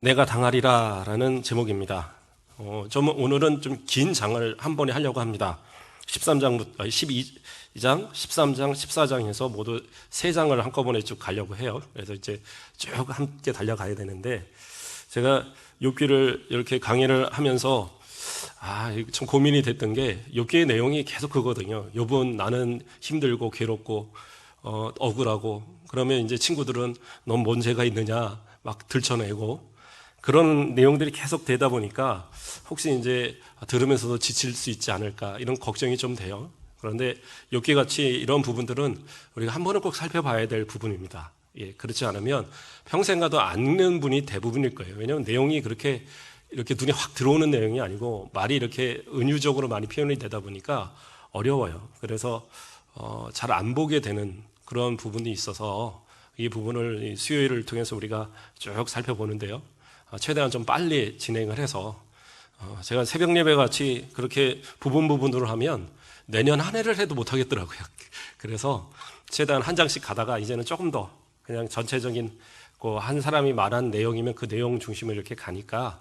내가 당하리라 라는 제목입니다. 오늘은 좀 긴 장을 한 번에 하려고 합니다. 13장부터 12장, 13장, 14장에서 모두 3장을 한꺼번에 쭉 가려고 해요. 그래서 이제 쭉 함께 달려가야 되는데, 제가 욥기를 이렇게 강의를 하면서 참 고민이 됐던 게, 욥기의 내용이 계속 그거거든요. 욥은 나는 힘들고 괴롭고 억울하고, 그러면 이제 친구들은 넌 뭔 죄가 있느냐 막 들춰내고, 그런 내용들이 계속 되다 보니까 혹시 이제 들으면서도 지칠 수 있지 않을까, 이런 걱정이 좀 돼요. 그런데 욥기 같이 이런 부분들은 우리가 한 번은 꼭 살펴봐야 될 부분입니다. 그렇지 않으면 평생 가도 않는 분이 대부분일 거예요. 왜냐하면 내용이 이렇게 눈에 확 들어오는 내용이 아니고, 말이 이렇게 은유적으로 많이 표현이 되다 보니까 어려워요. 그래서 잘 안 보게 되는 그런 부분이 있어서 이 부분을 수요일을 통해서 우리가 쭉 살펴보는데요. 최대한 좀 빨리 진행을 해서, 제가 새벽 예배 같이 그렇게 부분으로 하면 내년 한 해를 해도 못 하겠더라고요. 그래서 최대한 한 장씩 가다가 이제는 조금 더 그냥 전체적인 한 사람이 말한 내용이면 그 내용 중심을 이렇게 가니까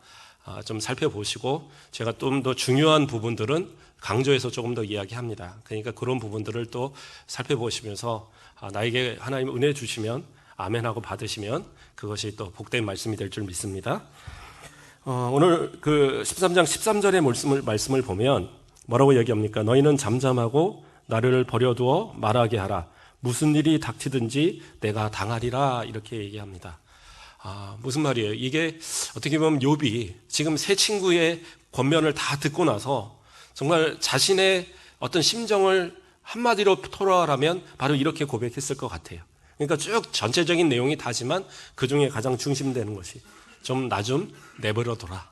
좀 살펴보시고, 제가 좀 더 중요한 부분들은 강조해서 조금 더 이야기합니다. 그러니까 그런 부분들을 또 살펴보시면서 나에게 하나님 은혜 주시면 아멘하고 받으시면 그것이 또 복된 말씀이 될 줄 믿습니다. 오늘 그 13장 13절의 말씀을 보면 뭐라고 얘기합니까? 너희는 잠잠하고 나를 버려두어 말하게 하라. 무슨 일이 닥치든지 내가 당하리라, 이렇게 얘기합니다. 무슨 말이에요? 이게 어떻게 보면 욥이 지금 세 친구의 권면을 다 듣고 나서 정말 자신의 어떤 심정을 한마디로 토로하라면 바로 이렇게 고백했을 것 같아요. 그러니까 쭉 전체적인 내용이 다지만 그 중에 가장 중심되는 것이 좀 나 좀 내버려둬라.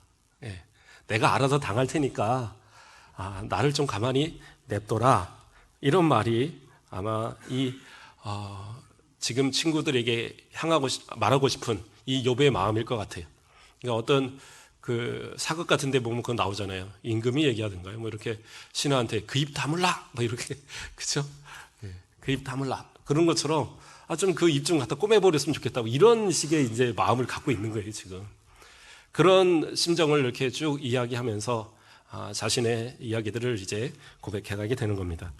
내가 알아서 당할 테니까 나를 좀 가만히 냅둬라. 이런 말이 아마 지금 친구들에게 말하고 싶은 이 욥의 마음일 것 같아요. 그러니까 어떤 그 사극 같은 데 보면 그거 나오잖아요. 임금이 얘기하던가요? 뭐 이렇게 신하한테 그 입 다물라! 뭐 이렇게, 그쵸? 그 입 다물라. 그런 것처럼 좀 그 입 좀 갖다 꼬매버렸으면 좋겠다고, 이런 식의 이제 마음을 갖고 있는 거예요, 지금. 그런 심정을 이렇게 쭉 이야기하면서 자신의 이야기들을 이제 고백해가게 되는 겁니다.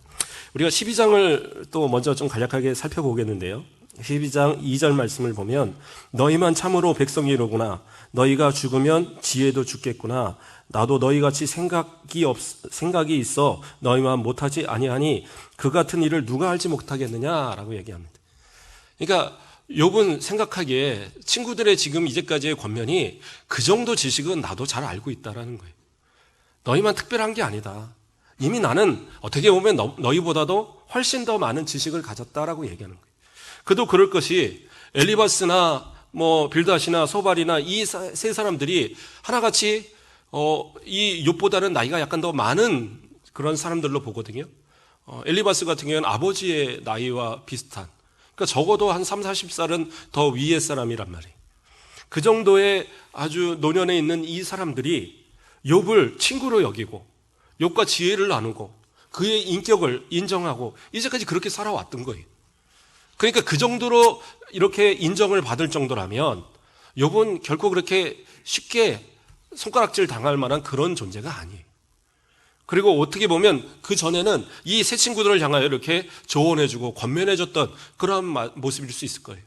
우리가 12장을 또 먼저 좀 간략하게 살펴보겠는데요. 12장 2절 말씀을 보면 너희만 참으로 백성이로구나. 너희가 죽으면 지혜도 죽겠구나. 나도 너희같이 생각이 있어 너희만 못하지 아니하니 그 같은 일을 누가 알지 못하겠느냐라고 얘기합니다. 그러니까 욥은 생각하기에 친구들의 지금 이제까지의 권면이 그 정도 지식은 나도 잘 알고 있다라는 거예요. 너희만 특별한 게 아니다. 이미 나는 어떻게 보면 너희보다도 훨씬 더 많은 지식을 가졌다라고 얘기하는 거예요. 그도 그럴 것이 엘리바스나 빌닷이나 소발이나 이 세 사람들이 하나같이 이 욥보다는 나이가 약간 더 많은 그런 사람들로 보거든요. 엘리바스 같은 경우는 아버지의 나이와 비슷한, 그러니까 적어도 한 30, 40살은 더 위의 사람이란 말이에요. 그 정도의 아주 노년에 있는 이 사람들이 욥을 친구로 여기고 욥과 지혜를 나누고 그의 인격을 인정하고 이제까지 그렇게 살아왔던 거예요. 그러니까 그 정도로 이렇게 인정을 받을 정도라면 욥은 결코 그렇게 쉽게 손가락질 당할 만한 그런 존재가 아니에요. 그리고 어떻게 보면 그 전에는 이 세 친구들을 향하여 이렇게 조언해주고 권면해줬던 그런 모습일 수 있을 거예요.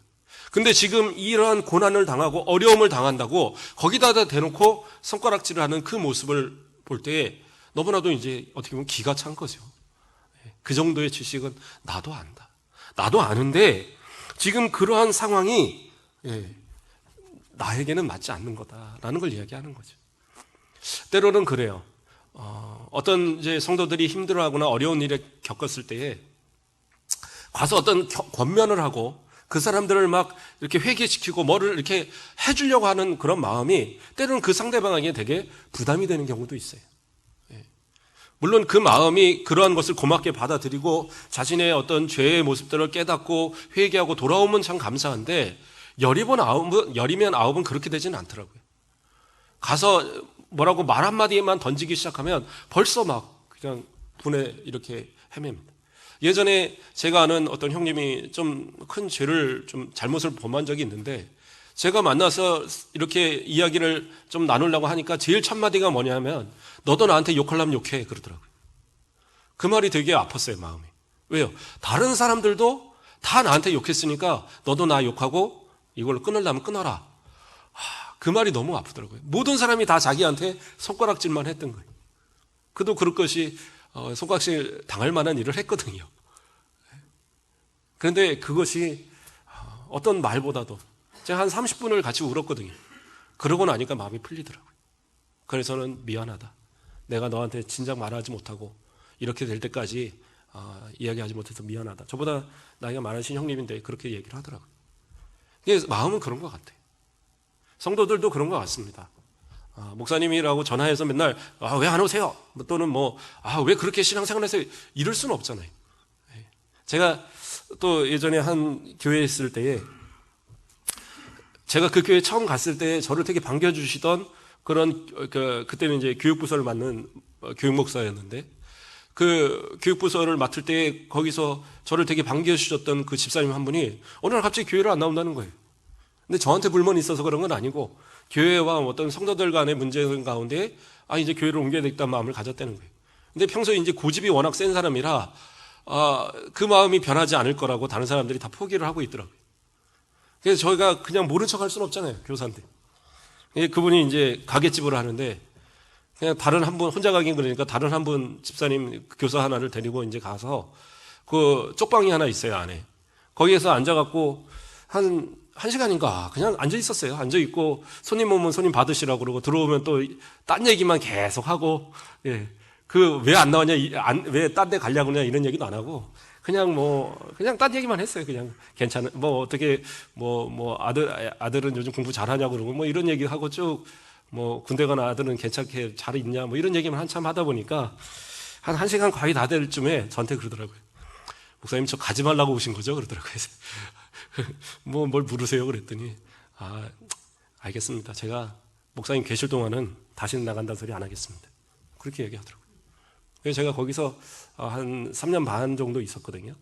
근데 지금 이러한 고난을 당하고 어려움을 당한다고 거기다 대놓고 손가락질을 하는 그 모습을 볼 때 너무나도 이제 어떻게 보면 기가 찬 거죠. 그 정도의 지식은 나도 안다. 나도 아는데 지금 그러한 상황이 나에게는 맞지 않는 거다라는 걸 이야기하는 거죠. 때로는 그래요. 어떤 이제 성도들이 힘들어하거나 어려운 일을 겪었을 때에 가서 어떤 권면을 하고 그 사람들을 막 이렇게 회개시키고 뭐를 이렇게 해주려고 하는 그런 마음이 때로는 그 상대방에게 되게 부담이 되는 경우도 있어요. 물론 그 마음이 그러한 것을 고맙게 받아들이고 자신의 어떤 죄의 모습들을 깨닫고 회개하고 돌아오면 참 감사한데, 열이면 아홉은 그렇게 되지는 않더라고요. 가서 뭐라고 말 한마디만 던지기 시작하면 벌써 막 그냥 분에 이렇게 헤맵니다. 예전에 제가 아는 어떤 형님이 좀 큰 죄를 좀 잘못을 범한 적이 있는데 제가 만나서 이렇게 이야기를 좀 나누려고 하니까 제일 첫 마디가 뭐냐면 너도 나한테 욕하려면 욕해 그러더라고요. 그 말이 되게 아팠어요, 마음이. 왜요? 다른 사람들도 다 나한테 욕했으니까 너도 나 욕하고 이걸로 끊으려면 끊어라. 그 말이 너무 아프더라고요. 모든 사람이 다 자기한테 손가락질만 했던 거예요. 그도 그럴 것이 손가락질 당할 만한 일을 했거든요. 그런데 그것이 어떤 말보다도 제가 한 30분을 같이 울었거든요. 그러고 나니까 마음이 풀리더라고요. 그래서는 미안하다. 내가 너한테 진작 말하지 못하고 이렇게 될 때까지 이야기하지 못해서 미안하다. 저보다 나이가 많으신 형님인데 그렇게 얘기를 하더라고요. 마음은 그런 것 같아요. 성도들도 그런 것 같습니다. 목사님이라고 전화해서 맨날 왜 안 오세요? 또는 왜 그렇게 신앙생활 하세요? 이럴 수는 없잖아요. 제가 또 예전에 한 교회에 있을 때에 제가 그 교회 처음 갔을 때 저를 되게 반겨주시던 그런 그때는 이제 교육부서를 맡는 교육목사였는데 그 교육부서를 맡을 때 거기서 저를 되게 반겨주셨던 그 집사님 한 분이 어느 날 갑자기 교회를 안 나온다는 거예요. 근데 저한테 불만이 있어서 그런 건 아니고 교회와 어떤 성도들 간의 문제 가운데 이제 교회를 옮겨야 되겠다는 마음을 가졌다는 거예요. 근데 평소에 이제 고집이 워낙 센 사람이라 그 마음이 변하지 않을 거라고 다른 사람들이 다 포기를 하고 있더라고요. 그래서 저희가 그냥 모른 척 할 수는 없잖아요, 교사인데. 그분이 이제 가게집을 하는데 그냥 다른 한 분 혼자 가긴 그러니까 다른 한 분 집사님 교사 하나를 데리고 이제 가서 그 쪽방이 하나 있어요, 안에. 거기에서 앉아갖고 한 시간인가 그냥 앉아 있었어요. 앉아 있고 손님 오면 손님 받으시라고 그러고 들어오면 또 딴 얘기만 계속 하고 그 왜 안 나왔냐, 왜 딴 데 가려고 그러냐 이런 얘기도 안 하고 그냥 딴 얘기만 했어요. 그냥 괜찮은 어떻게 아들은 요즘 공부 잘하냐고 그러고 이런 얘기 하고 쭉 군대 간 아들은 괜찮게 잘 있냐 이런 얘기만 한참 하다 보니까 한 시간 거의 다 될 쯤에 저한테 그러더라고요. 목사님 저 가지 말라고 오신 거죠? 그러더라고요. 뭘 물으세요? 그랬더니 알겠습니다. 제가 목사님 계실 동안은 다시는 나간다는 소리 안 하겠습니다. 그렇게 얘기하더라고요. 그래서 제가 거기서 한 3년 반 정도 있었거든요.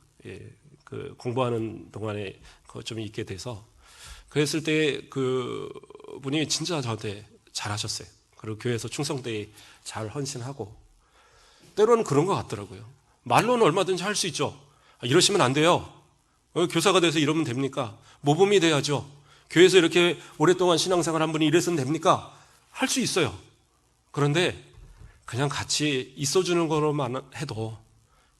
그 공부하는 동안에 좀 있게 돼서 그랬을 때 그 분이 진짜 저한테 잘하셨어요. 그리고 교회에서 충성되게 잘 헌신하고 때로는 그런 것 같더라고요. 말로는 얼마든지 할 수 있죠. 이러시면 안 돼요. 교사가 돼서 이러면 됩니까? 모범이 돼야죠. 교회에서 이렇게 오랫동안 신앙생활 한 분이 이래서는 됩니까? 할 수 있어요. 그런데 그냥 같이 있어주는 거로만 해도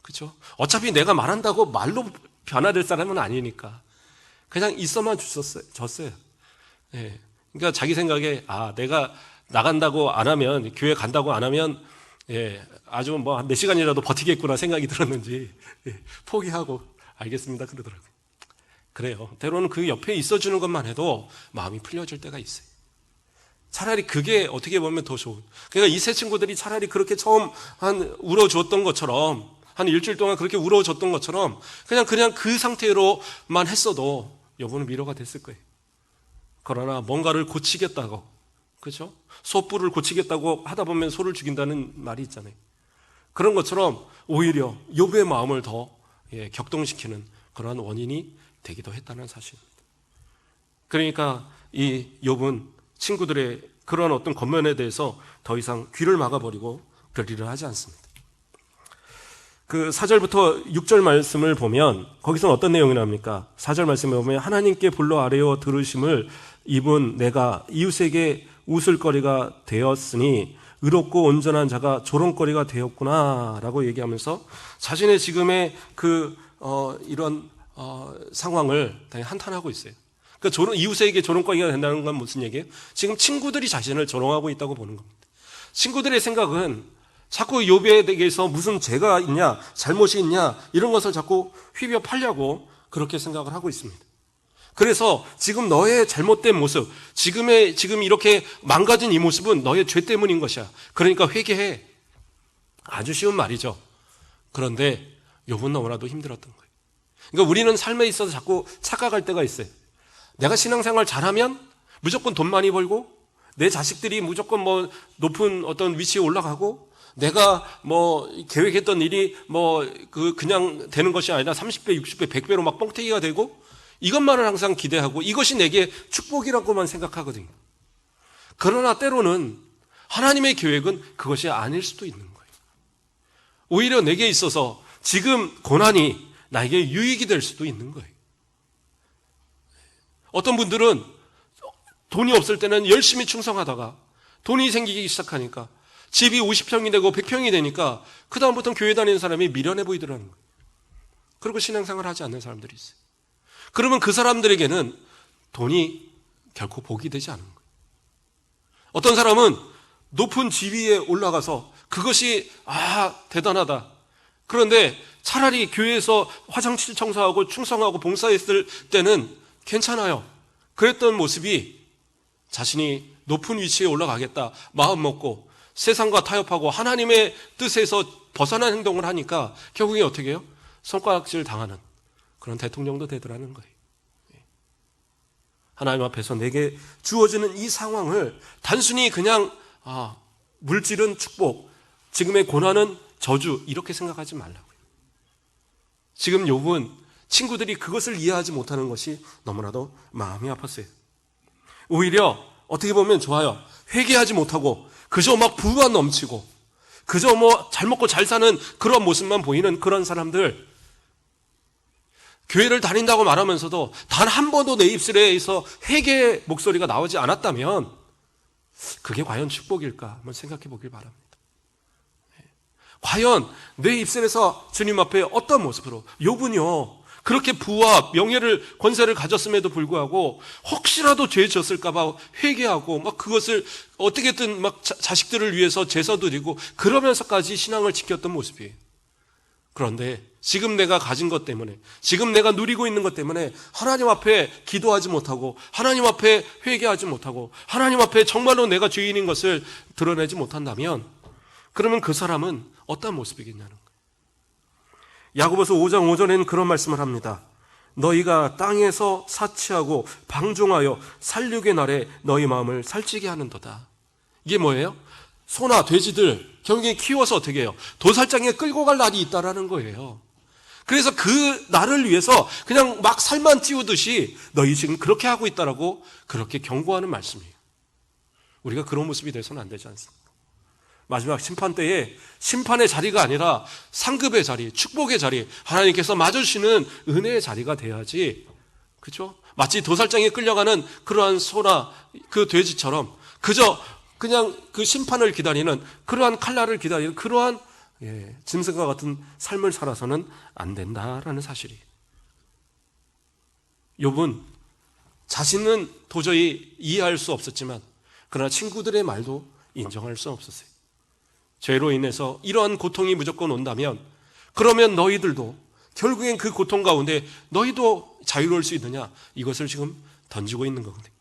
그렇죠? 어차피 내가 말한다고 말로 변화될 사람은 아니니까 그냥 있어만 줬어요. 그러니까 자기 생각에 내가 나간다고 안 하면 교회 간다고 안 하면 아주 몇 시간이라도 버티겠구나 생각이 들었는지 포기하고 알겠습니다 그러더라고요. 그래요. 때로는 그 옆에 있어주는 것만 해도 마음이 풀려질 때가 있어요. 차라리 그게 어떻게 보면 더 좋은. 그러니까 이 세 친구들이 차라리 그렇게 처음 울어줬던 것처럼 한 일주일 동안 그렇게 울어줬던 것처럼 그냥 그 상태로만 했어도 여보는 위로가 됐을 거예요. 그러나 뭔가를 고치겠다고, 그렇죠? 소뿔을 고치겠다고 하다 보면 소를 죽인다는 말이 있잖아요. 그런 것처럼 오히려 욥의 마음을 더 격동시키는 그러한 원인이 되기도 했다는 사실입니다. 그러니까 이 욥은 친구들의 그런 어떤 겉면에 대해서 더 이상 귀를 막아버리고 별일을 하지 않습니다. 그 4절부터 6절 말씀을 보면 거기서는 어떤 내용이 나옵니까? 4절 말씀에 보면 하나님께 불러 아뢰어 들으심을 입은 내가 이웃에게 웃을거리가 되었으니 의롭고 온전한 자가 조롱거리가 되었구나 라고 얘기하면서 자신의 지금의 이런 상황을 한탄하고 있어요. 그러니까 이웃에게 조롱거리가 된다는 건 무슨 얘기예요? 지금 친구들이 자신을 조롱하고 있다고 보는 겁니다. 친구들의 생각은 자꾸 욥에 대해서 무슨 죄가 있냐, 잘못이 있냐 이런 것을 자꾸 휘벼 팔려고 그렇게 생각을 하고 있습니다. 그래서 지금 너의 잘못된 모습, 지금 이렇게 망가진 이 모습은 너의 죄 때문인 것이야. 그러니까 회개해. 아주 쉬운 말이죠. 그런데 욥은 너무나도 힘들었던 거예요. 그러니까 우리는 삶에 있어서 자꾸 착각할 때가 있어요. 내가 신앙생활 잘하면 무조건 돈 많이 벌고 내 자식들이 무조건 높은 어떤 위치에 올라가고 내가 계획했던 일이 그냥 되는 것이 아니라 30배, 60배, 100배로 막 뻥튀기가 되고 이것만을 항상 기대하고 이것이 내게 축복이라고만 생각하거든요. 그러나 때로는 하나님의 계획은 그것이 아닐 수도 있는 거예요. 오히려 내게 있어서 지금 고난이 나에게 유익이 될 수도 있는 거예요. 어떤 분들은 돈이 없을 때는 열심히 충성하다가 돈이 생기기 시작하니까 집이 50평이 되고 100평이 되니까 그 다음부터는 교회 다니는 사람이 미련해 보이더라는 거예요. 그리고 신앙생활을 하지 않는 사람들이 있어요. 그러면 그 사람들에게는 돈이 결코 복이 되지 않은 거예요. 어떤 사람은 높은 지위에 올라가서 그것이 대단하다. 그런데 차라리 교회에서 화장실 청소하고 충성하고 봉사했을 때는 괜찮아요. 그랬던 모습이 자신이 높은 위치에 올라가겠다 마음 먹고 세상과 타협하고 하나님의 뜻에서 벗어난 행동을 하니까 결국에 어떻게 해요? 손가락질 당하는 그런 대통령도 되더라는 거예요. 하나님 앞에서 내게 주어지는 이 상황을 단순히 그냥 물질은 축복, 지금의 고난은 저주 이렇게 생각하지 말라고요. 지금 욥은 친구들이 그것을 이해하지 못하는 것이 너무나도 마음이 아팠어요. 오히려 어떻게 보면 좋아요. 회개하지 못하고 그저 막 부가 넘치고 그저 잘 먹고 잘 사는 그런 모습만 보이는 그런 사람들, 교회를 다닌다고 말하면서도 단 한 번도 내 입술에서 회개의 목소리가 나오지 않았다면 그게 과연 축복일까 한번 생각해 보길 바랍니다. 과연 내 입술에서 주님 앞에 어떤 모습으로, 욥은요 그렇게 부와 명예를 권세를 가졌음에도 불구하고 혹시라도 죄 지었을까 봐 회개하고 막 그것을 어떻게든 막 자식들을 위해서 제사 드리고 그러면서까지 신앙을 지켰던 모습이에요. 그런데 지금 내가 가진 것 때문에, 지금 내가 누리고 있는 것 때문에 하나님 앞에 기도하지 못하고 하나님 앞에 회개하지 못하고 하나님 앞에 정말로 내가 죄인인 것을 드러내지 못한다면 그러면 그 사람은 어떤 모습이겠냐는 거예요. 야고보서 5장 5절에는 그런 말씀을 합니다. 너희가 땅에서 사치하고 방종하여 살육의 날에 너희 마음을 살찌게 하는도다. 이게 뭐예요? 소나 돼지들 결국에 키워서 어떻게 해요? 도살장에 끌고 갈 날이 있다라는 거예요. 그래서 그 날을 위해서 그냥 막 살만 찌우듯이 너희 지금 그렇게 하고 있다라고 그렇게 경고하는 말씀이에요. 우리가 그런 모습이 돼서는 안 되지 않습니까? 마지막 심판 때에 심판의 자리가 아니라 상급의 자리, 축복의 자리, 하나님께서 맞으시는 은혜의 자리가 돼야지, 그렇죠? 마치 도살장에 끌려가는 그러한 소나 그 돼지처럼 그저 그냥 그 심판을 기다리는, 그러한 칼날을 기다리는 그러한 짐승과 같은 삶을 살아서는 안 된다라는 사실이. 욥은 자신은 도저히 이해할 수 없었지만 그러나 친구들의 말도 인정할 수 없었어요. 죄로 인해서 이러한 고통이 무조건 온다면 그러면 너희들도 결국엔 그 고통 가운데 너희도 자유로울 수 있느냐, 이것을 지금 던지고 있는 거거든요.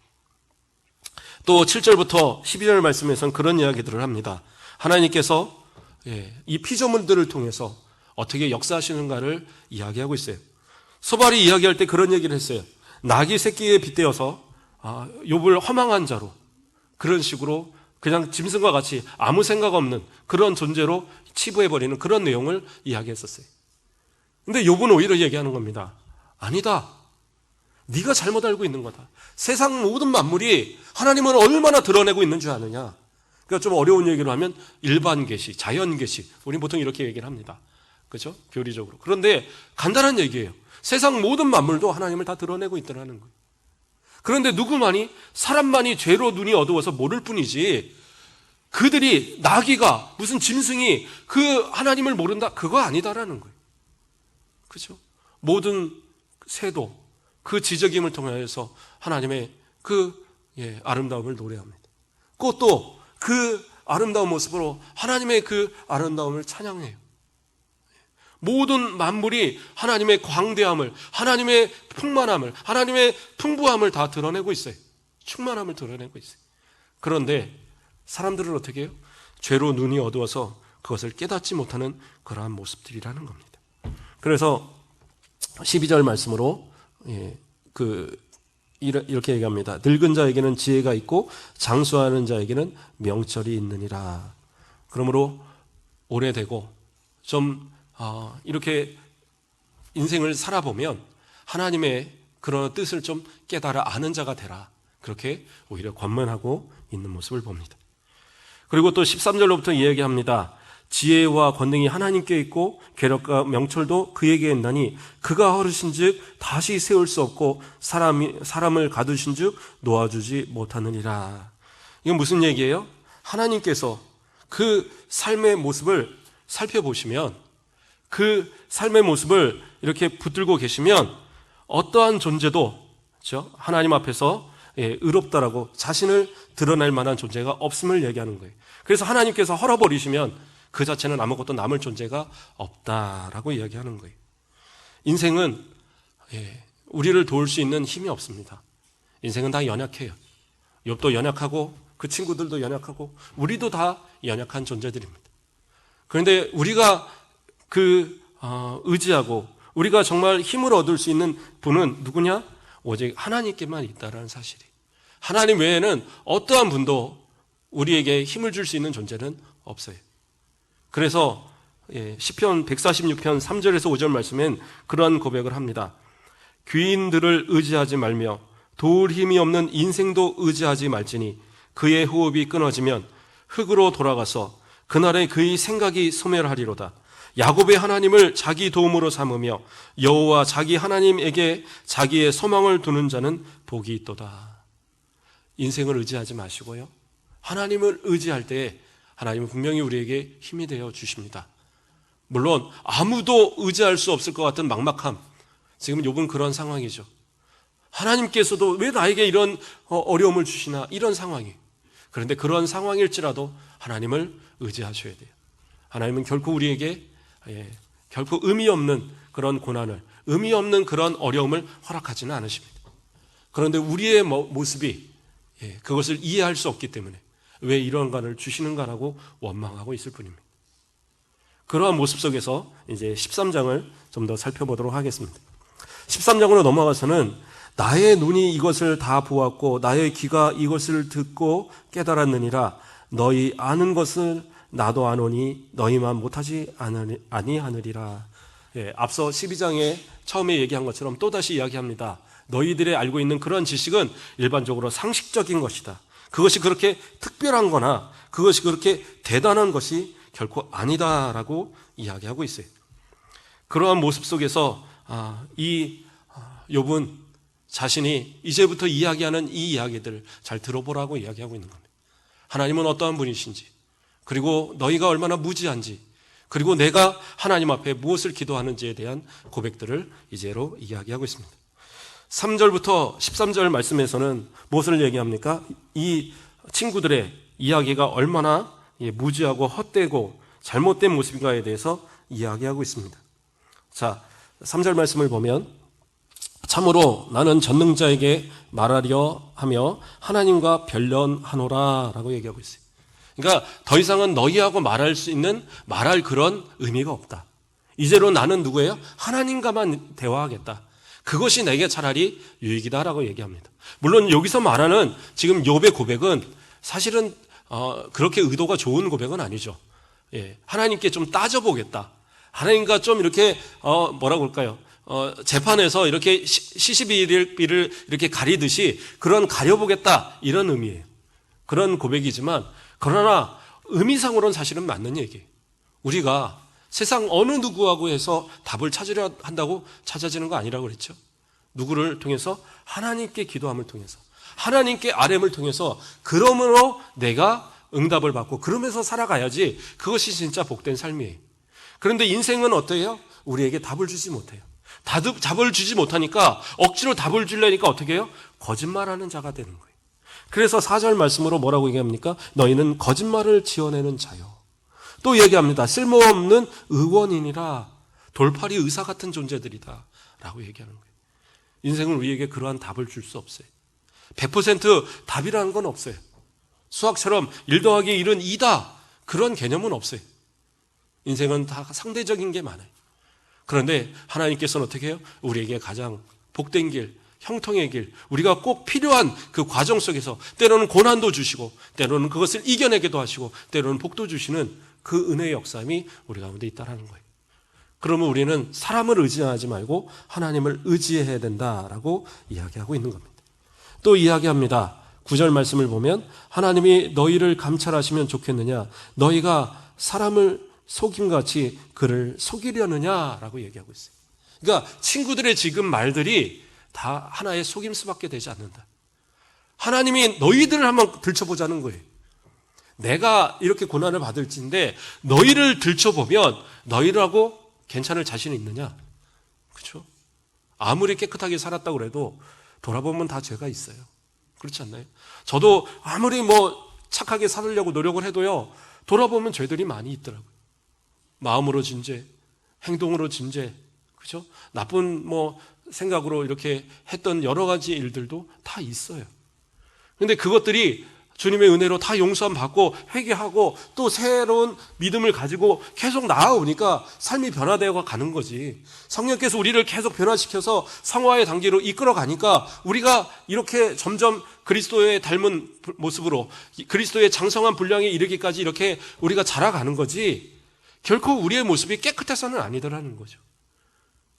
또 7절부터 12절 말씀에서는 그런 이야기들을 합니다. 하나님께서 이 피조물들을 통해서 어떻게 역사하시는가를 이야기하고 있어요. 소발이 이야기할 때 그런 얘기를 했어요. 낙이 새끼에 빗대어서 욥을 허망한 자로, 그런 식으로 그냥 짐승과 같이 아무 생각 없는 그런 존재로 치부해버리는 그런 내용을 이야기했었어요. 근데 욥은 오히려 얘기하는 겁니다. 아니다. 네가 잘못 알고 있는 거다. 세상 모든 만물이 하나님을 얼마나 드러내고 있는 줄 아느냐. 그러니까 좀 어려운 얘기로 하면 일반 계시, 자연 계시, 우리 보통 이렇게 얘기를 합니다. 그렇죠? 교리적으로. 그런데 간단한 얘기예요. 세상 모든 만물도 하나님을 다 드러내고 있더라는 거예요. 그런데 누구만이, 사람만이 죄로 눈이 어두워서 모를 뿐이지, 그들이, 나귀가, 무슨 짐승이 그 하나님을 모른다, 그거 아니다라는 거예요. 그렇죠? 모든 새도 그 지적임을 통하여서 하나님의 그 아름다움을 노래합니다. 또 그 아름다운 모습으로 하나님의 그 아름다움을 찬양해요. 모든 만물이 하나님의 광대함을, 하나님의 풍만함을, 하나님의 풍부함을 다 드러내고 있어요. 충만함을 드러내고 있어요. 그런데 사람들은 어떻게 해요? 죄로 눈이 어두워서 그것을 깨닫지 못하는 그러한 모습들이라는 겁니다. 그래서 12절 말씀으로 이렇게 얘기합니다. 늙은 자에게는 지혜가 있고 장수하는 자에게는 명철이 있느니라. 그러므로 오래되고 좀 이렇게 인생을 살아보면 하나님의 그러나 뜻을 좀 깨달아 아는 자가 되라. 그렇게 오히려 권면하고 있는 모습을 봅니다. 그리고 또 13절로부터 이야기합니다. 지혜와 권능이 하나님께 있고 괴력과 명철도 그에게 있나니 그가 허르신즉 다시 세울 수 없고 사람을 가두신즉 놓아주지 못하느니라. 이건 무슨 얘기예요? 하나님께서 그 삶의 모습을 살펴보시면, 그 삶의 모습을 이렇게 붙들고 계시면 어떠한 존재도, 그렇죠? 하나님 앞에서 의롭다라고 자신을 드러낼 만한 존재가 없음을 얘기하는 거예요. 그래서 하나님께서 헐어버리시면 그 자체는 아무것도 남을 존재가 없다라고 이야기하는 거예요. 인생은 우리를 도울 수 있는 힘이 없습니다. 인생은 다 연약해요. 욥도 연약하고 그 친구들도 연약하고 우리도 다 연약한 존재들입니다. 그런데 우리가 의지하고 우리가 정말 힘을 얻을 수 있는 분은 누구냐? 오직 하나님께만 있다라는 사실이. 하나님 외에는 어떠한 분도 우리에게 힘을 줄 수 있는 존재는 없어요. 그래서 시편 146편 3절에서 5절 말씀엔 그러한 고백을 합니다. 귀인들을 의지하지 말며 도울 힘이 없는 인생도 의지하지 말지니 그의 호흡이 끊어지면 흙으로 돌아가서 그날에 그의 생각이 소멸하리로다. 야곱의 하나님을 자기 도움으로 삼으며 여호와 자기 하나님에게 자기의 소망을 두는 자는 복이 있도다. 인생을 의지하지 마시고요, 하나님을 의지할 때에 하나님은 분명히 우리에게 힘이 되어 주십니다. 물론 아무도 의지할 수 없을 것 같은 막막함, 지금 욥은 그런 상황이죠. 하나님께서도 왜 나에게 이런 어려움을 주시나, 이런 상황이. 그런데 그런 상황일지라도 하나님을 의지하셔야 돼요. 하나님은 결코 우리에게 결코 의미 없는 그런 고난을, 의미 없는 그런 어려움을 허락하지는 않으십니다. 그런데 우리의 모습이 그것을 이해할 수 없기 때문에 왜 이런 간을 주시는가라고 원망하고 있을 뿐입니다. 그러한 모습 속에서 이제 13장을 좀 더 살펴보도록 하겠습니다. 13장으로 넘어가서는 나의 눈이 이것을 다 보았고 나의 귀가 이것을 듣고 깨달았느니라. 너희 아는 것을 나도 아노니 너희만 못하지 아니하느리라. 앞서 12장에 처음에 얘기한 것처럼 또다시 이야기합니다. 너희들이 알고 있는 그런 지식은 일반적으로 상식적인 것이다. 그것이 그렇게 특별한 거나 그것이 그렇게 대단한 것이 결코 아니다라고 이야기하고 있어요. 그러한 모습 속에서 욥은 자신이 이제부터 이야기하는 이 이야기들을 잘 들어보라고 이야기하고 있는 겁니다. 하나님은 어떠한 분이신지, 그리고 너희가 얼마나 무지한지, 그리고 내가 하나님 앞에 무엇을 기도하는지에 대한 고백들을 이제로 이야기하고 있습니다. 3절부터 13절 말씀에서는 무엇을 얘기합니까? 이 친구들의 이야기가 얼마나 무지하고 헛되고 잘못된 모습인가에 대해서 이야기하고 있습니다. 자, 3절 말씀을 보면 참으로 나는 전능자에게 말하려 하며 하나님과 변론하노라 라고 얘기하고 있어요. 그러니까 더 이상은 너희하고 말할 그런 의미가 없다. 이제로 나는 누구예요? 하나님과만 대화하겠다. 그것이 내게 차라리 유익이다라고 얘기합니다. 물론 여기서 말하는 지금 욥의 고백은 사실은 그렇게 의도가 좋은 고백은 아니죠. 하나님께 좀 따져보겠다. 하나님과 좀 이렇게 뭐라고 할까요? 재판에서 이렇게 시시비비를 이렇게 가리듯이 그런 가려보겠다, 이런 의미예요. 그런 고백이지만, 그러나 의미상으로는 사실은 맞는 얘기예요. 우리가 세상 어느 누구하고 해서 답을 찾으려 한다고 찾아지는 거 아니라고 그랬죠. 누구를 통해서? 하나님께 기도함을 통해서, 하나님께 아뢰음을 통해서, 그러므로 내가 응답을 받고 그러면서 살아가야지 그것이 진짜 복된 삶이에요. 그런데 인생은 어때요? 우리에게 답을 주지 못해요. 답을 주지 못하니까 억지로 답을 주려니까 어떻게 해요? 거짓말하는 자가 되는 거예요. 그래서 4절 말씀으로 뭐라고 얘기합니까? 너희는 거짓말을 지어내는 자요. 또 얘기합니다. 쓸모없는 의원이니라. 돌팔이 의사 같은 존재들이다 라고 얘기하는 거예요. 인생은 우리에게 그러한 답을 줄 수 없어요. 100% 답이라는 건 없어요. 수학처럼 1 더하기 1은 2다, 그런 개념은 없어요. 인생은 다 상대적인 게 많아요. 그런데 하나님께서는 어떻게 해요? 우리에게 가장 복된 길, 형통의 길, 우리가 꼭 필요한 그 과정 속에서 때로는 고난도 주시고 때로는 그것을 이겨내기도 하시고 때로는 복도 주시는 그 은혜의 역사함이 우리 가운데 있다는 거예요. 그러면 우리는 사람을 의지하지 말고 하나님을 의지해야 된다라고 이야기하고 있는 겁니다. 또 이야기합니다. 9절 말씀을 보면 하나님이 너희를 감찰하시면 좋겠느냐, 너희가 사람을 속임같이 그를 속이려느냐라고 얘기하고 있어요. 그러니까 친구들의 지금 말들이 다 하나의 속임수밖에 되지 않는다. 하나님이 너희들을 한번 들춰보자는 거예요. 내가 이렇게 고난을 받을진데 너희를 들춰보면 너희라고 괜찮을 자신이 있느냐? 그렇죠? 아무리 깨끗하게 살았다고 그래도 돌아보면 다 죄가 있어요. 그렇지 않나요? 저도 아무리 착하게 살려고 노력을 해도요, 돌아보면 죄들이 많이 있더라고요. 마음으로 진 죄, 행동으로 진 죄, 그렇죠? 나쁜 생각으로 이렇게 했던 여러 가지 일들도 다 있어요. 근데 그것들이 주님의 은혜로 다 용서함 받고 회개하고 또 새로운 믿음을 가지고 계속 나아오니까 삶이 변화되어 가는 거지. 성령께서 우리를 계속 변화시켜서 성화의 단계로 이끌어 가니까 우리가 이렇게 점점 그리스도의 닮은 모습으로 그리스도의 장성한 분량에 이르기까지 이렇게 우리가 자라가는 거지, 결코 우리의 모습이 깨끗해서는 아니더라는 거죠.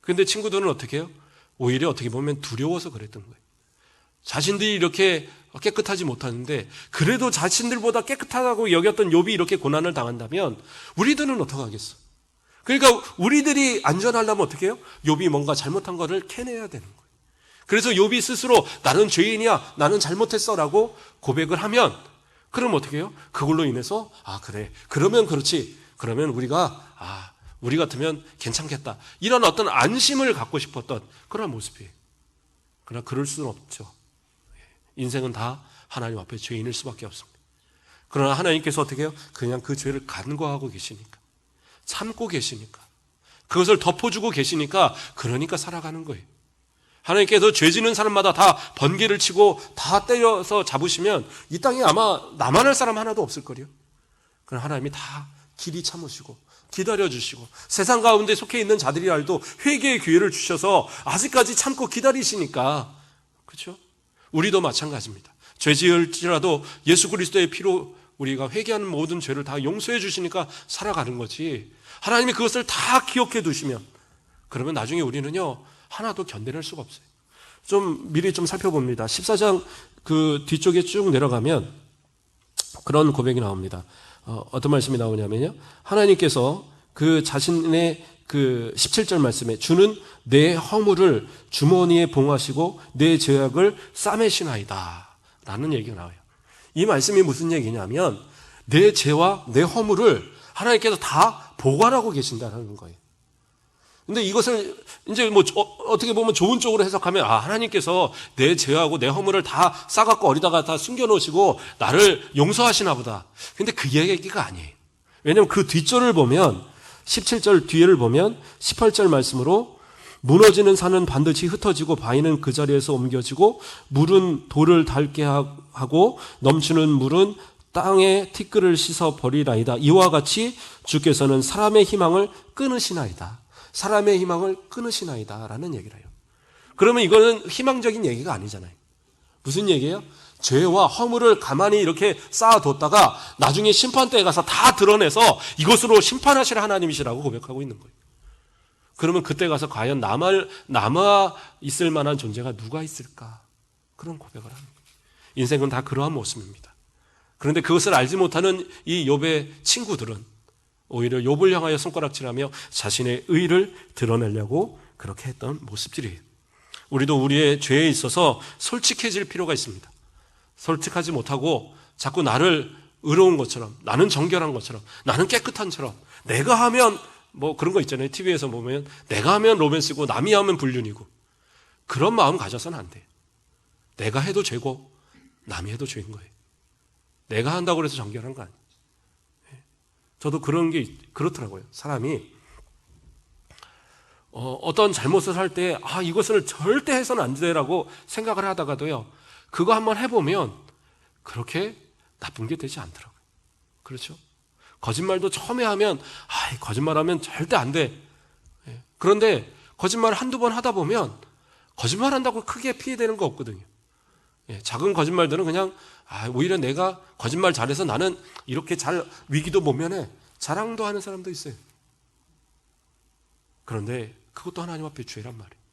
그런데 친구들은 어떻게 해요? 오히려 어떻게 보면 두려워서 그랬던 거예요. 자신들이 이렇게 깨끗하지 못하는데 그래도 자신들보다 깨끗하다고 여겼던 욥이 이렇게 고난을 당한다면 우리들은 어떡하겠어? 그러니까 우리들이 안전하려면 어떻게 해요? 욥이 뭔가 잘못한 거를 캐내야 되는 거예요. 그래서 욥이 스스로 나는 죄인이야, 나는 잘못했어 라고 고백을 하면, 그럼 어떻게 해요? 그걸로 인해서 그래, 그러면 그렇지, 그러면 우리 같으면 괜찮겠다, 이런 어떤 안심을 갖고 싶었던 그런 모습이에요. 그러나 그럴 수는 없죠. 인생은 다 하나님 앞에 죄인일 수밖에 없습니다. 그러나 하나님께서 어떻게 해요? 그냥 그 죄를 간과하고 계시니까, 참고 계시니까, 그것을 덮어주고 계시니까, 그러니까 살아가는 거예요. 하나님께서 죄 지는 사람마다 다 번개를 치고 다 때려서 잡으시면 이 땅에 아마 남아날 사람 하나도 없을 거예요. 그러나 하나님이 다 길이 참으시고 기다려주시고 세상 가운데 속해 있는 자들이라도 회개의 기회를 주셔서 아직까지 참고 기다리시니까, 그렇죠? 우리도 마찬가지입니다. 죄 지을지라도 예수 그리스도의 피로 우리가 회개하는 모든 죄를 다 용서해 주시니까 살아가는 거지, 하나님이 그것을 다 기억해 두시면 그러면 나중에 우리는요 하나도 견뎌낼 수가 없어요. 좀 미리 좀 살펴봅니다. 14장 그 뒤쪽에 쭉 내려가면 그런 고백이 나옵니다. 어떤 말씀이 나오냐면요, 하나님께서 그 자신의 그 17절 말씀에 주는 내 허물을 주머니에 봉하시고 내 죄악을 싸매시나이다 라는 얘기가 나와요. 이 말씀이 무슨 얘기냐면 내 죄와 내 허물을 하나님께서 다 보관하고 계신다는 거예요. 근데 이것을 이제 어떻게 보면 좋은 쪽으로 해석하면 하나님께서 내 죄하고 내 허물을 다 싸갖고 어디다가 다 숨겨놓으시고 나를 용서하시나 보다. 근데 그 얘기가 아니에요. 왜냐하면 그 뒷절을 보면 17절 뒤에를 보면 18절 말씀으로 무너지는 산은 반드시 흩어지고 바위는 그 자리에서 옮겨지고 물은 돌을 닳게 하고 넘치는 물은 땅에 티끌을 씻어 버리나이다. 이와 같이 주께서는 사람의 희망을 끊으시나이다. 사람의 희망을 끊으시나이다 라는 얘기를 해요. 그러면 이거는 희망적인 얘기가 아니잖아요. 무슨 얘기예요? 죄와 허물을 가만히 이렇게 쌓아뒀다가 나중에 심판대에 가서 다 드러내서 이것으로 심판하실 하나님이시라고 고백하고 있는 거예요. 그러면 그때 가서 과연 남아 있을 만한 존재가 누가 있을까? 그런 고백을 하는 거예요. 인생은 다 그러한 모습입니다. 그런데 그것을 알지 못하는 이 욥의 친구들은 오히려 욥을 향하여 손가락질하며 자신의 의를 드러내려고 그렇게 했던 모습들이에요. 우리도 우리의 죄에 있어서 솔직해질 필요가 있습니다. 솔직하지 못하고 자꾸 나를 의로운 것처럼, 나는 정결한 것처럼, 나는 깨끗한 처럼, 내가 하면 그런 거 있잖아요. TV에서 보면 내가 하면 로맨스고 남이 하면 불륜이고, 그런 마음 가져서는 안 돼요. 내가 해도 죄고 남이 해도 죄인 거예요. 내가 한다고 해서 정결한 거 아니에요. 저도 그런 게 그렇더라고요. 사람이 어떤 잘못을 할 때 이것을 절대 해서는 안 돼라고 생각을 하다가도요, 그거 한번 해보면 그렇게 나쁜 게 되지 않더라고요. 그렇죠? 거짓말도 처음에 하면 거짓말하면 절대 안 돼. 그런데 거짓말을 한두 번 하다 보면 거짓말한다고 크게 피해되는 거 없거든요. 작은 거짓말들은 그냥 오히려 내가 거짓말 잘해서 나는 이렇게 잘 위기도 모면해, 자랑도 하는 사람도 있어요. 그런데 그것도 하나님 앞에 죄란 말이에요.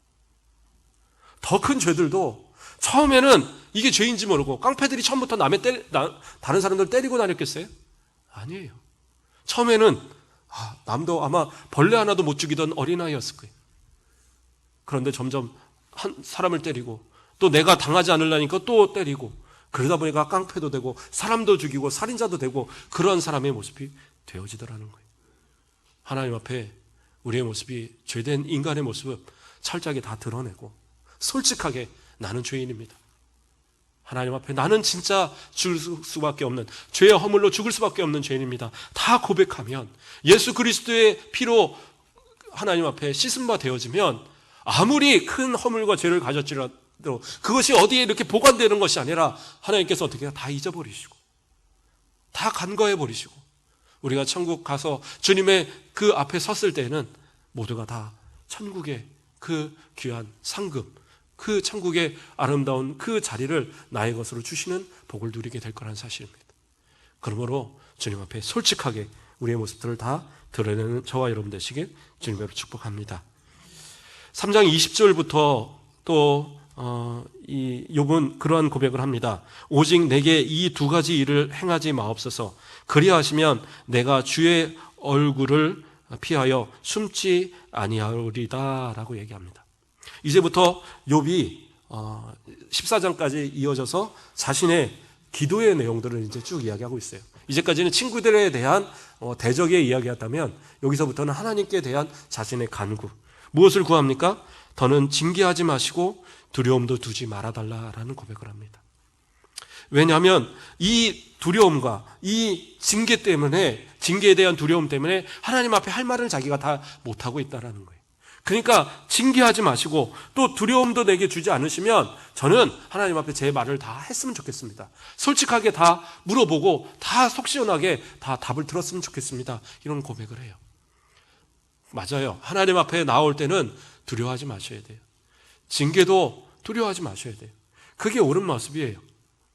더 큰 죄들도 처음에는 이게 죄인지 모르고, 깡패들이 처음부터 다른 사람들 때리고 다녔겠어요? 아니에요. 처음에는 남도 아마 벌레 하나도 못 죽이던 어린아이였을 거예요. 그런데 점점 한 사람을 때리고, 또 내가 당하지 않으려니까 또 때리고, 그러다 보니까 깡패도 되고 사람도 죽이고 살인자도 되고, 그런 사람의 모습이 되어지더라는 거예요. 하나님 앞에 우리의 모습이, 죄된 인간의 모습을 철저하게 다 드러내고 솔직하게 나는 죄인입니다, 하나님 앞에 나는 진짜 죽을 수밖에 없는, 죄의 허물로 죽을 수밖에 없는 죄인입니다, 다 고백하면, 예수 그리스도의 피로 하나님 앞에 씻은 바 되어지면, 아무리 큰 허물과 죄를 가졌지라도 그것이 어디에 이렇게 보관되는 것이 아니라 하나님께서 어떻게 다 잊어버리시고 다 간과해 버리시고, 우리가 천국 가서 주님의 그 앞에 섰을 때에는 모두가 다 천국의 그 귀한 상급, 그 천국의 아름다운 그 자리를 나의 것으로 주시는 복을 누리게 될 거라는 사실입니다. 그러므로 주님 앞에 솔직하게 우리의 모습들을 다 드러내는 저와 여러분 되시길 주님으로 축복합니다. 3장 20절부터 또 이 욥은 그러한 고백을 합니다. 오직 내게 이 두 가지 일을 행하지 마옵소서. 그리하시면 내가 주의 얼굴을 피하여 숨지 아니하리다 라고 얘기합니다. 이제부터 욥이 14장까지 이어져서 자신의 기도의 내용들을 이제 쭉 이야기하고 있어요. 이제까지는 친구들에 대한 대적의 이야기였다면, 여기서부터는 하나님께 대한 자신의 간구. 무엇을 구합니까? 더는 징계하지 마시고 두려움도 두지 말아달라라는 고백을 합니다. 왜냐하면 이 두려움과 이 징계 때문에, 징계에 대한 두려움 때문에 하나님 앞에 할 말을 자기가 다 못하고 있다는 거예요. 그러니까 징계하지 마시고 또 두려움도 내게 주지 않으시면 저는 하나님 앞에 제 말을 다 했으면 좋겠습니다. 솔직하게 다 물어보고 다 속 시원하게 다 답을 들었으면 좋겠습니다. 이런 고백을 해요. 맞아요. 하나님 앞에 나올 때는 두려워하지 마셔야 돼요. 징계도 두려워하지 마셔야 돼요. 그게 옳은 모습이에요.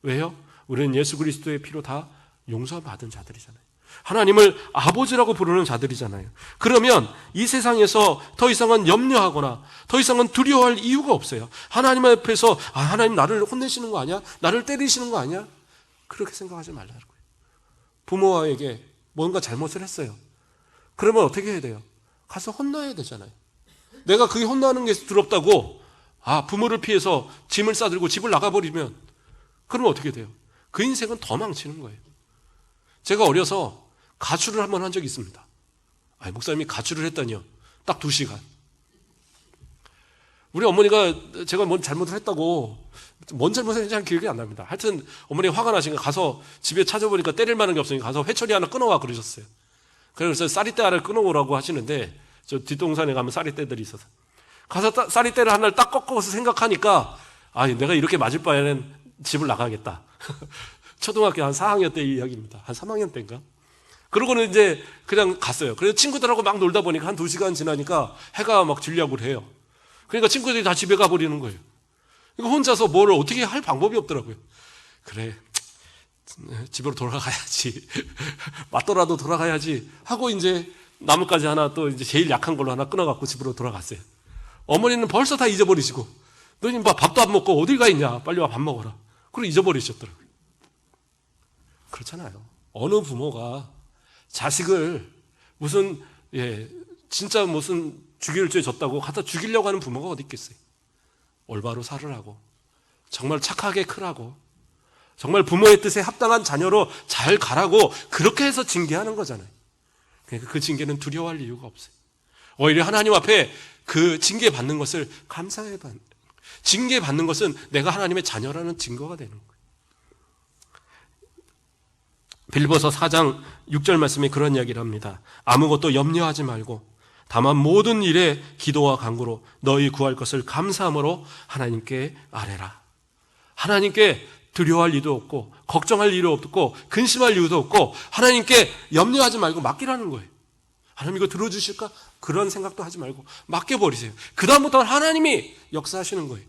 왜요? 우리는 예수 그리스도의 피로 다 용서받은 자들이잖아요. 하나님을 아버지라고 부르는 자들이잖아요. 그러면 이 세상에서 더 이상은 염려하거나 더 이상은 두려워할 이유가 없어요. 하나님 앞에서 하나님 나를 혼내시는 거 아니야? 나를 때리시는 거 아니야? 그렇게 생각하지 말라는 거예요. 부모에게 뭔가 잘못을 했어요. 그러면 어떻게 해야 돼요? 가서 혼나야 되잖아요. 내가 그게 혼나는 게 두렵다고 부모를 피해서 짐을 싸들고 집을 나가버리면, 그러면 어떻게 돼요? 그 인생은 더 망치는 거예요. 제가 어려서 가출을 한번 한 적이 있습니다. 목사님이 가출을 했다니요. 딱 2시간. 우리 어머니가 제가 뭔 잘못을 했다고, 뭔 잘못을 했는지 기억이 안 납니다. 하여튼 어머니가 화가 나시니까 가서 집에 찾아보니까 때릴 만한 게 없으니까 가서 회초리 하나 끊어와 그러셨어요. 그래서 쌀이대 하나를 끊어오라고 하시는데, 저 뒷동산에 가면 쌀이대들이 있어서 가서 쌀이대를 하나를 딱 꺾어서 생각하니까 내가 이렇게 맞을 바에는 집을 나가겠다. 초등학교 한 4학년 때 이야기입니다. 한 3학년 때인가? 그러고는 이제 그냥 갔어요. 그래서 친구들하고 막 놀다 보니까 한 2시간 지나니까 해가 막 질려고 해요. 그러니까 친구들이 다 집에 가버리는 거예요. 그러니까 혼자서 뭘 어떻게 할 방법이 없더라고요. 그래, 집으로 돌아가야지. 맞더라도 돌아가야지 하고 이제 나뭇가지 하나 또 이제 제일 약한 걸로 하나 끊어갖고 집으로 돌아갔어요. 어머니는 벌써 다 잊어버리시고, 너희 밥도 안 먹고 어딜 가 있냐? 빨리 와 밥 먹어라. 그리고 잊어버리셨더라고요. 그렇잖아요. 어느 부모가 자식을 진짜 무슨 죽일 죄 졌다고 갖다 죽이려고 하는 부모가 어디 있겠어요? 올바로 살으라고, 정말 착하게 크라고, 정말 부모의 뜻에 합당한 자녀로 잘 가라고 그렇게 해서 징계하는 거잖아요. 그러니까 그 징계는 두려워할 이유가 없어요. 오히려 하나님 앞에 그 징계 받는 것을 감사해 받는, 징계 받는 것은 내가 하나님의 자녀라는 증거가 되는 거예요. 빌립보서 4장 6절 말씀에 그런 이야기를 합니다. 아무것도 염려하지 말고 다만 모든 일에 기도와 간구로 너희 구할 것을 감사함으로 하나님께 아뢰라. 하나님께 두려워할 이유도 없고 걱정할 이유도 없고 근심할 이유도 없고 하나님께 염려하지 말고 맡기라는 거예요. 하나님 이거 들어주실까? 그런 생각도 하지 말고 맡겨버리세요. 그 다음부터는 하나님이 역사하시는 거예요.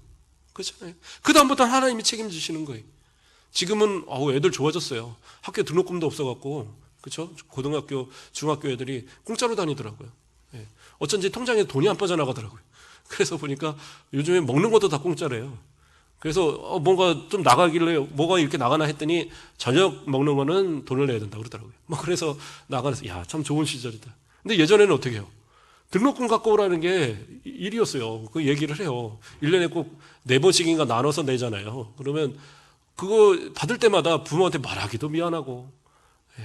그렇잖아요. 그 다음부터는 하나님이 책임지시는 거예요. 지금은 애들 좋아졌어요. 학교 등록금도 없어갖고, 그렇죠? 고등학교, 중학교 애들이 공짜로 다니더라고요. 어쩐지 통장에 돈이 안 빠져나가더라고요. 그래서 보니까 요즘에 먹는 것도 다 공짜래요. 그래서 뭔가 좀 나가길래 뭐가 이렇게 나가나 했더니 저녁 먹는 거는 돈을 내야 된다고 그러더라고요. 그래서 나가서 야, 참 좋은 시절이다. 근데 예전에는 어떻게 해요? 등록금 갖고 오라는 게 일이었어요. 그 얘기를 해요. 1년에 꼭 4번씩인가 나눠서 내잖아요. 그러면 그거 받을 때마다 부모한테 말하기도 미안하고,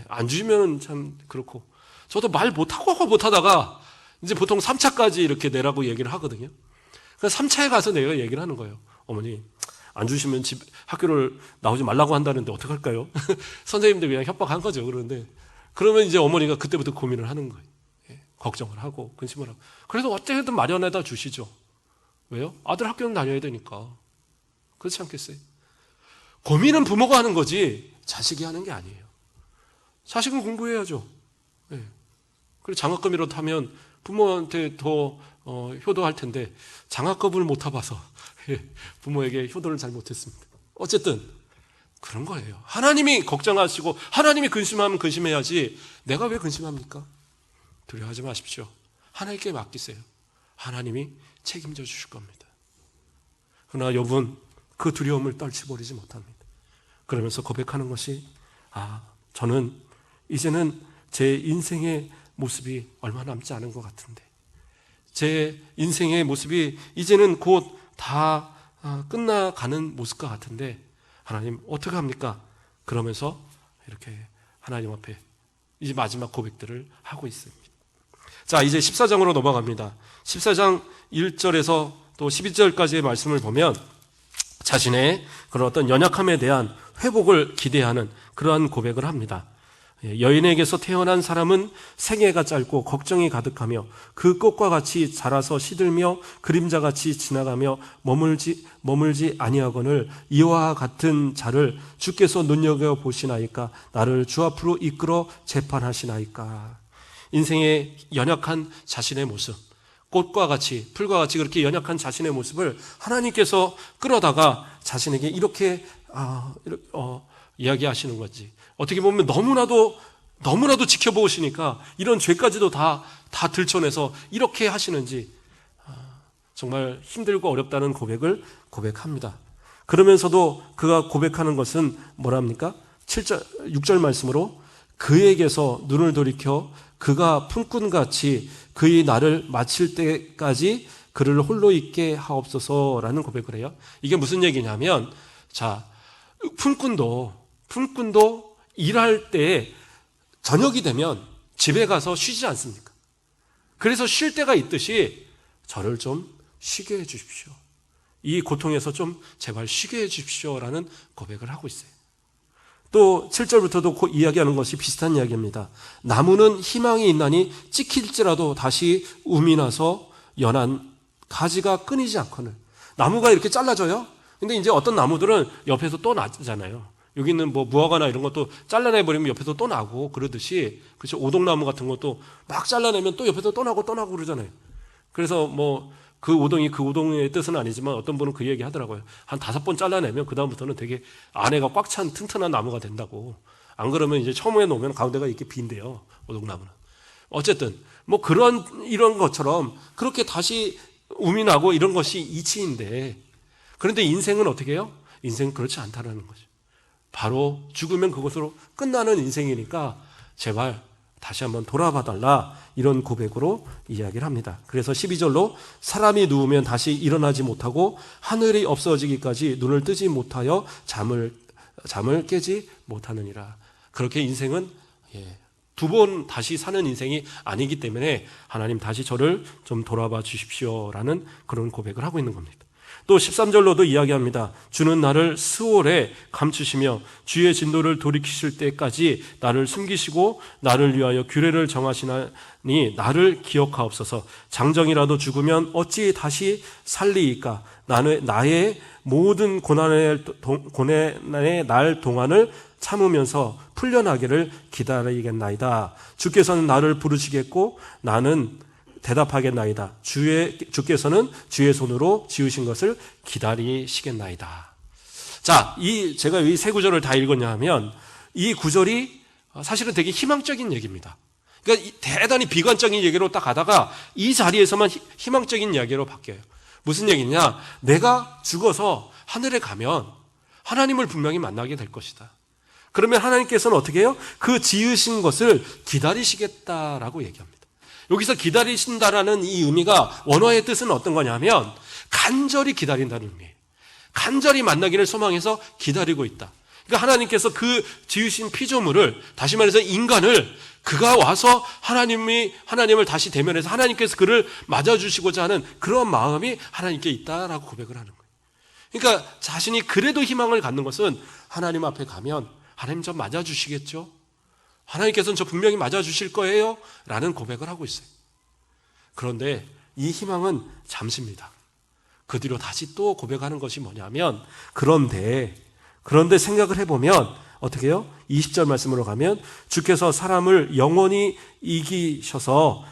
안 주시면 참 그렇고. 저도 말 못하다가 이제 보통 3차까지 이렇게 내라고 얘기를 하거든요. 그래서 3차에 가서 내가 얘기를 하는 거예요. 어머니, 안 주시면 학교를 나오지 말라고 한다는데 어떡할까요? 선생님들 그냥 협박한 거죠. 그러면 이제 어머니가 그때부터 고민을 하는 거예요. 걱정을 하고 근심을 하고. 그래서 어떻게든 마련해다 주시죠. 왜요? 아들 학교는 다녀야 되니까. 그렇지 않겠어요? 고민은 부모가 하는 거지 자식이 하는 게 아니에요. 자식은 공부해야죠. 그리고 장학금이라도 하면 부모한테 더 효도할 텐데 장학금을 못 타봐서 부모에게 효도를 잘 못했습니다. 어쨌든 그런 거예요. 하나님이 걱정하시고 하나님이 근심하면 근심해야지 내가 왜 근심합니까? 두려워하지 마십시오. 하나님께 맡기세요. 하나님이 책임져 주실 겁니다. 그러나 여러분, 그 두려움을 떨쳐버리지 못합니다. 그러면서 고백하는 것이 저는 이제는 제 인생의 모습이 얼마 남지 않은 것 같은데 제 인생의 모습이 이제는 곧 다 끝나가는 모습과 같은데 하나님 어떻게 합니까? 그러면서 이렇게 하나님 앞에 이제 마지막 고백들을 하고 있습니다. 자, 이제 14장으로 넘어갑니다. 14장 1절에서 또 12절까지의 말씀을 보면 자신의 그런 어떤 연약함에 대한 회복을 기대하는 그러한 고백을 합니다. 여인에게서 태어난 사람은 생애가 짧고 걱정이 가득하며 그 꽃과 같이 자라서 시들며 그림자같이 지나가며 머물지 아니하거늘 이와 같은 자를 주께서 눈여겨보시나이까 나를 주 앞으로 이끌어 재판하시나이까. 인생의 연약한 자신의 모습, 꽃과 같이 풀과 같이 그렇게 연약한 자신의 모습을 하나님께서 끌어다가 자신에게 이렇게 이야기하시는 거지. 어떻게 보면 너무나도 지켜보시니까 이런 죄까지도 다 들춰내서 이렇게 하시는지 정말 힘들고 어렵다는 고백을 고백합니다. 그러면서도 그가 고백하는 것은 뭐랍니까? 6절 말씀으로 그에게서 눈을 돌이켜 그가 품꾼같이 그의 날을 마칠 때까지 그를 홀로 있게 하옵소서라는 고백을 해요. 이게 무슨 얘기냐면 자, 품꾼도 일할 때 저녁이 되면 집에 가서 쉬지 않습니까? 그래서 쉴 때가 있듯이 저를 좀 쉬게 해 주십시오. 이 고통에서 좀 제발 쉬게 해 주십시오라는 고백을 하고 있어요. 또 7절부터도 이야기하는 것이 비슷한 이야기입니다. 나무는 희망이 있나니 찍힐지라도 다시 움이 나서 연한 가지가 끊이지 않거늘. 나무가 이렇게 잘라져요. 근데 이제 어떤 나무들은 옆에서 또 나잖아요. 여기 있는 무화과나 이런 것도 잘라내버리면 옆에서 또 나고 그러듯이, 그렇죠. 오동나무 같은 것도 막 잘라내면 또 옆에서 또 나고 그러잖아요. 그래서 그 오동의 뜻은 아니지만 어떤 분은 그 얘기 하더라고요. 한 5번 잘라내면 그다음부터는 되게 안에가 꽉 찬 튼튼한 나무가 된다고. 안 그러면 이제 처음에 놓으면 가운데가 이렇게 빈대요. 오동나무는. 어쨌든 이런 것처럼 그렇게 다시 움이 나고 이런 것이 이치인데, 그런데 인생은 어떻게 해요? 인생은 그렇지 않다는 거죠. 바로 죽으면 그것으로 끝나는 인생이니까 제발 다시 한번 돌아봐달라, 이런 고백으로 이야기를 합니다. 그래서 12절로 사람이 누우면 다시 일어나지 못하고 하늘이 없어지기까지 눈을 뜨지 못하여 잠을 깨지 못하느니라. 그렇게 인생은 2번 다시 사는 인생이 아니기 때문에 하나님 다시 저를 좀 돌아봐 주십시오라는 그런 고백을 하고 있는 겁니다. 또 13절로도 이야기합니다. 주는 나를 스올에 감추시며 주의 진노를 돌이키실 때까지 나를 숨기시고 나를 위하여 규례를 정하시나니 나를 기억하옵소서. 장정이라도 죽으면 어찌 다시 살리이까. 나의 모든 고난의 날 동안을 참으면서 풀려나기를 기다리겠나이다. 주께서는 나를 부르시겠고 나는 대답하겠나이다. 주께서는 주의 손으로 지으신 것을 기다리시겠나이다. 자, 제가 이 세 구절을 다 읽었냐 하면 이 구절이 사실은 되게 희망적인 얘기입니다. 그러니까 대단히 비관적인 얘기로 딱 가다가 이 자리에서만 희망적인 이야기로 바뀌어요. 무슨 얘기냐? 내가 죽어서 하늘에 가면 하나님을 분명히 만나게 될 것이다. 그러면 하나님께서는 어떻게 해요? 그 지으신 것을 기다리시겠다라고 얘기합니다. 여기서 기다리신다라는 이 의미가 원어의 뜻은 어떤 거냐면 간절히 기다린다는 의미예요. 간절히 만나기를 소망해서 기다리고 있다. 그러니까 하나님께서 그 지으신 피조물을, 다시 말해서 인간을, 그가 와서 하나님을 다시 대면해서 하나님께서 그를 맞아주시고자 하는 그런 마음이 하나님께 있다라고 고백을 하는 거예요. 그러니까 자신이 그래도 희망을 갖는 것은 하나님 앞에 가면 하나님 저 맞아주시겠죠? 하나님께서는 저 분명히 맞아주실 거예요? 라는 고백을 하고 있어요. 그런데 이 희망은 잠시입니다. 그 뒤로 다시 또 고백하는 것이 뭐냐면 그런데 생각을 해보면 어떻게 해요? 20절 말씀으로 가면 주께서 사람을 영원히 이기셔서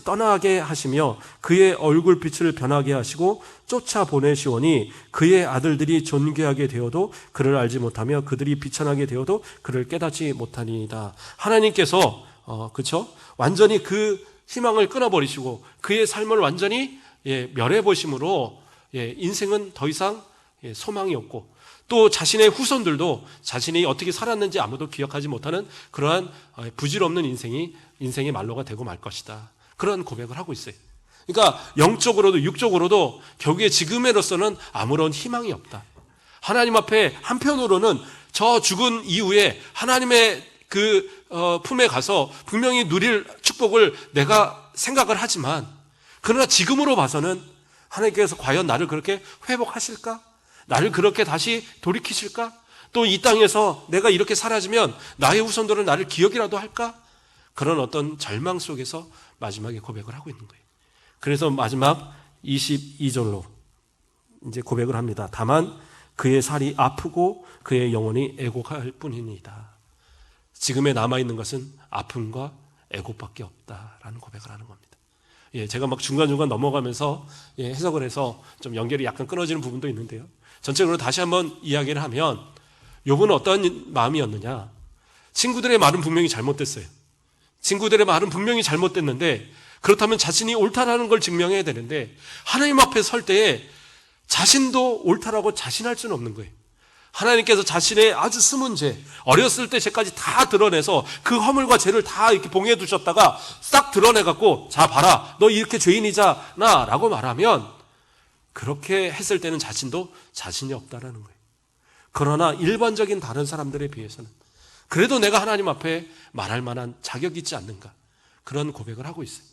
떠나게 하시며 그의 얼굴빛을 변하게 하시고 쫓아보내시오니 그의 아들들이 존귀하게 되어도 그를 알지 못하며 그들이 비천하게 되어도 그를 깨닫지 못하니이다. 하나님께서 그렇죠? 완전히 그 희망을 끊어버리시고 그의 삶을 완전히 멸해보심으로 인생은 더 이상 소망이 없고 또 자신의 후손들도 자신이 어떻게 살았는지 아무도 기억하지 못하는 그러한 부질없는 인생의 말로가 되고 말 것이다. 그런 고백을 하고 있어요. 그러니까 영적으로도 육적으로도 결국에 지금으로서는 아무런 희망이 없다. 하나님 앞에 한편으로는 저 죽은 이후에 하나님의 품에 가서 분명히 누릴 축복을 내가 생각을 하지만 그러나 지금으로 봐서는 하나님께서 과연 나를 그렇게 회복하실까? 나를 그렇게 다시 돌이키실까? 또 이 땅에서 내가 이렇게 사라지면 나의 후손들은 나를 기억이라도 할까? 그런 어떤 절망 속에서 마지막에 고백을 하고 있는 거예요. 그래서 마지막 22절로 이제 고백을 합니다. 다만 그의 살이 아프고 그의 영혼이 애곡할 뿐이니이다. 지금에 남아있는 것은 아픔과 애곡밖에 없다라는 고백을 하는 겁니다. 제가 막 중간중간 넘어가면서 해석을 해서 좀 연결이 약간 끊어지는 부분도 있는데요. 전체적으로 다시 한번 이야기를 하면 욥은 어떤 마음이었느냐? 친구들의 말은 분명히 잘못됐어요. 친구들의 말은 분명히 잘못됐는데 그렇다면 자신이 옳다라는 걸 증명해야 되는데 하나님 앞에 설 때에 자신도 옳다라고 자신할 수는 없는 거예요. 하나님께서 자신의 아주 숨은 죄, 어렸을 때 죄까지 다 드러내서 그 허물과 죄를 다 이렇게 봉해 두셨다가 싹 드러내갖고 자 봐라 너 이렇게 죄인이잖아 라고 말하면 그렇게 했을 때는 자신도 자신이 없다라는 거예요. 그러나 일반적인 다른 사람들에 비해서는 그래도 내가 하나님 앞에 말할 만한 자격이 있지 않는가 그런 고백을 하고 있어요.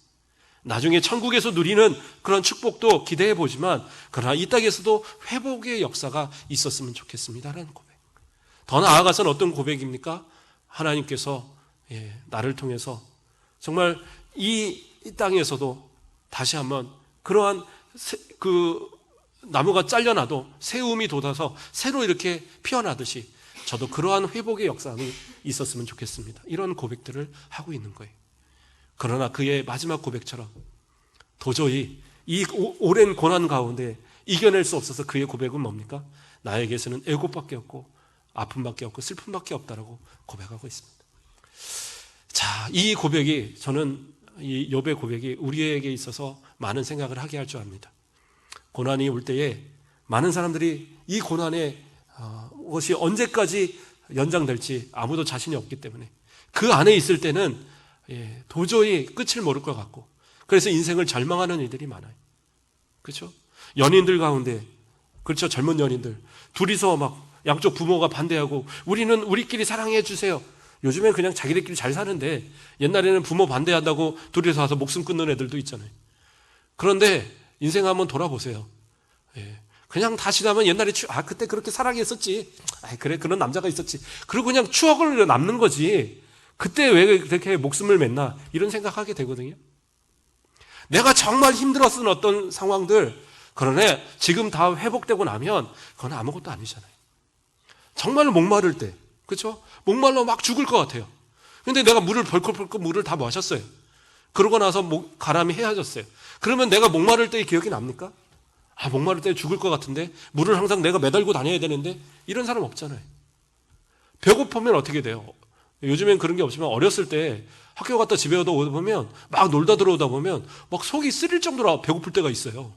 나중에 천국에서 누리는 그런 축복도 기대해 보지만 그러나 이 땅에서도 회복의 역사가 있었으면 좋겠습니다라는 고백. 더 나아가서는 어떤 고백입니까? 하나님께서 나를 통해서 정말 이 땅에서도 다시 한번 그러한 나무가 잘려나도 새움이 돋아서 새로 이렇게 피어나듯이 저도 그러한 회복의 역사가 있었으면 좋겠습니다. 이런 고백들을 하고 있는 거예요. 그러나 그의 마지막 고백처럼 도저히 이 오랜 고난 가운데 이겨낼 수 없어서 그의 고백은 뭡니까? 나에게서는 애곡밖에 없고 아픔밖에 없고 슬픔밖에 없다라고 고백하고 있습니다. 자, 이 고백이 저는 이 욥의 고백이 우리에게 있어서 많은 생각을 하게 할 줄 압니다. 고난이 올 때에 많은 사람들이 이 고난의 것이 언제까지 연장될지 아무도 자신이 없기 때문에 그 안에 있을 때는 도저히 끝을 모를 것 같고 그래서 인생을 절망하는 이들이 많아요. 그렇죠? 연인들 가운데 그렇죠? 젊은 연인들 둘이서 막 양쪽 부모가 반대하고 우리는 우리끼리 사랑해 주세요. 요즘엔 그냥 자기들끼리 잘 사는데 옛날에는 부모 반대한다고 둘이서 와서 목숨 끊는 애들도 있잖아요. 그런데 인생 한번 돌아보세요. 그냥 다시 나면 옛날에 그때 그렇게 사랑했었지. 그래 그런 남자가 있었지. 그리고 그냥 추억을 남는 거지. 그때 왜 그렇게 목숨을 맸나 이런 생각하게 되거든요. 내가 정말 힘들었던 어떤 상황들 그러나 지금 다 회복되고 나면 그건 아무것도 아니잖아요. 정말 목마를 때 그렇죠? 목말라 막 죽을 것 같아요. 근데 내가 물을 벌컥벌컥 물을 다 마셨어요. 그러고 나서 가람이 헤어졌어요. 그러면 내가 목마를 때의 기억이 납니까? 목마를 때 죽을 것 같은데 물을 항상 내가 매달고 다녀야 되는데 이런 사람 없잖아요. 배고프면 어떻게 돼요? 요즘엔 그런 게 없지만 어렸을 때 학교 갔다 집에 오다 보면 막 놀다 들어오다 보면 막 속이 쓰릴 정도로 배고플 때가 있어요.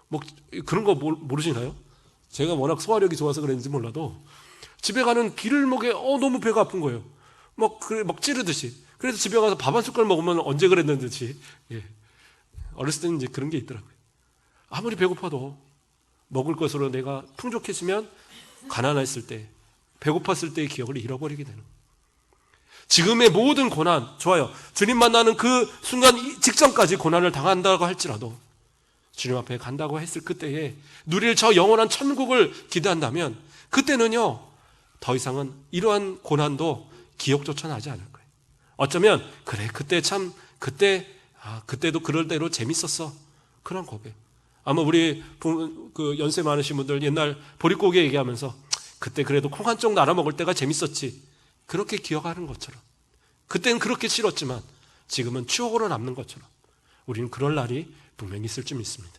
뭐 그런 거 모르시나요? 제가 워낙 소화력이 좋아서 그랬는지 몰라도 집에 가는 길을 먹에 너무 배가 아픈 거예요. 막 찌르듯이. 그래서 집에 가서 밥 한 숟갈 먹으면 언제 그랬는지. 예. 어렸을 때는 이제 그런 게 있더라고요. 아무리 배고파도 먹을 것으로 내가 풍족해지면 가난했을 때, 배고팠을 때의 기억을 잃어버리게 되는 거예요. 지금의 모든 고난, 좋아요. 주님 만나는 그 순간 직전까지 고난을 당한다고 할지라도 주님 앞에 간다고 했을 그때에 누릴 저 영원한 천국을 기대한다면 그때는요, 더 이상은 이러한 고난도 기억조차 나지 않을 거예요. 어쩌면 그래 그때도 그럴 대로 재밌었어, 그런 고백. 아마 우리 그 연세 많으신 분들 옛날 보릿고개 얘기하면서 그때 그래도 콩 한 쪽 날아 먹을 때가 재밌었지, 그렇게 기억하는 것처럼, 그때는 그렇게 싫었지만 지금은 추억으로 남는 것처럼 우리는 그럴 날이 분명히 있을 줄 믿습니다.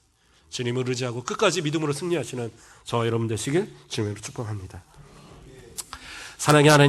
주님을 의지하고 끝까지 믿음으로 승리하시는 저와 여러분 되시길 주님으로 축복합니다. 사랑의 하나님,